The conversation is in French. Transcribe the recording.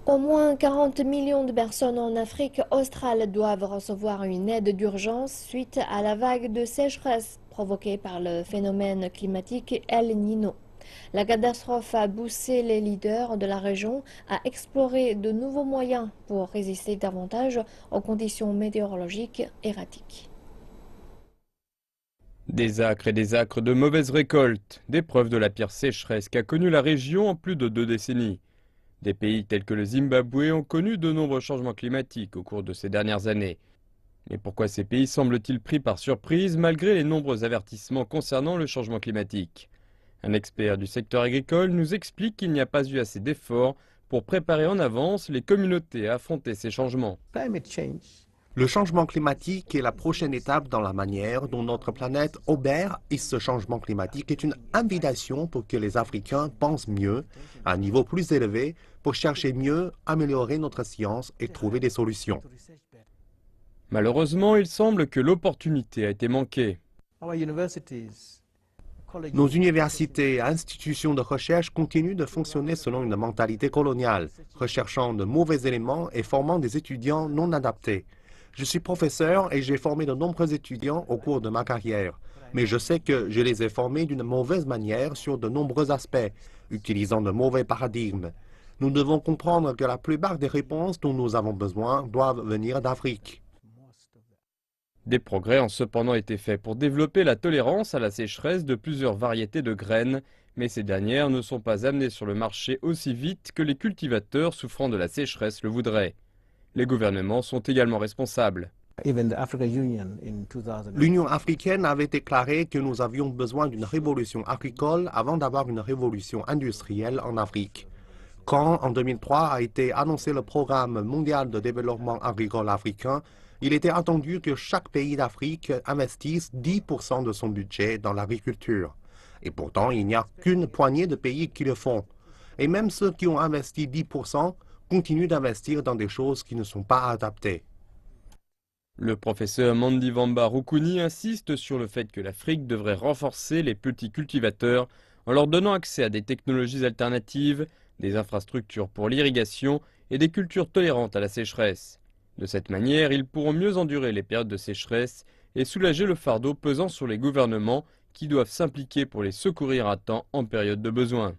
Au moins 40 millions de personnes en Afrique australe doivent recevoir une aide d'urgence suite à la vague de sécheresse provoquée par le phénomène climatique El Niño. La catastrophe a poussé les leaders de la région à explorer de nouveaux moyens pour résister davantage aux conditions météorologiques erratiques. Des acres et des acres de mauvaises récoltes, des preuves de la pire sécheresse qu'a connue la région en plus de 2 décennies. Des pays tels que le Zimbabwe ont connu de nombreux changements climatiques au cours de ces dernières années. Mais pourquoi ces pays semblent-ils pris par surprise malgré les nombreux avertissements concernant le changement climatique? Un expert du secteur agricole nous explique qu'il n'y a pas eu assez d'efforts pour préparer en avance les communautés à affronter ces changements. Le changement climatique est la prochaine étape dans la manière dont notre planète obère et ce changement climatique est une invitation pour que les Africains pensent mieux, à un niveau plus élevé, pour chercher mieux, améliorer notre science et trouver des solutions. Malheureusement, il semble que l'opportunité a été manquée. Nos universités et institutions de recherche continuent de fonctionner selon une mentalité coloniale, recherchant de mauvais éléments et formant des étudiants non adaptés. Je suis professeur et j'ai formé de nombreux étudiants au cours de ma carrière, mais je sais que je les ai formés d'une mauvaise manière sur de nombreux aspects, utilisant de mauvais paradigmes. Nous devons comprendre que la plupart des réponses dont nous avons besoin doivent venir d'Afrique. Des progrès ont cependant été faits pour développer la tolérance à la sécheresse de plusieurs variétés de graines, mais ces dernières ne sont pas amenées sur le marché aussi vite que les cultivateurs souffrant de la sécheresse le voudraient. Les gouvernements sont également responsables. L'Union africaine avait déclaré que nous avions besoin d'une révolution agricole avant d'avoir une révolution industrielle en Afrique. Quand, en 2003, a été annoncé le programme mondial de développement agricole africain, il était attendu que chaque pays d'Afrique investisse 10% de son budget dans l'agriculture. Et pourtant, il n'y a qu'une poignée de pays qui le font. Et même ceux qui ont investi 10% continuent d'investir dans des choses qui ne sont pas adaptées. Le professeur Mandivamba Rukuni insiste sur le fait que l'Afrique devrait renforcer les petits cultivateurs en leur donnant accès à des technologies alternatives, des infrastructures pour l'irrigation et des cultures tolérantes à la sécheresse. De cette manière, ils pourront mieux endurer les périodes de sécheresse et soulager le fardeau pesant sur les gouvernements qui doivent s'impliquer pour les secourir à temps en période de besoin.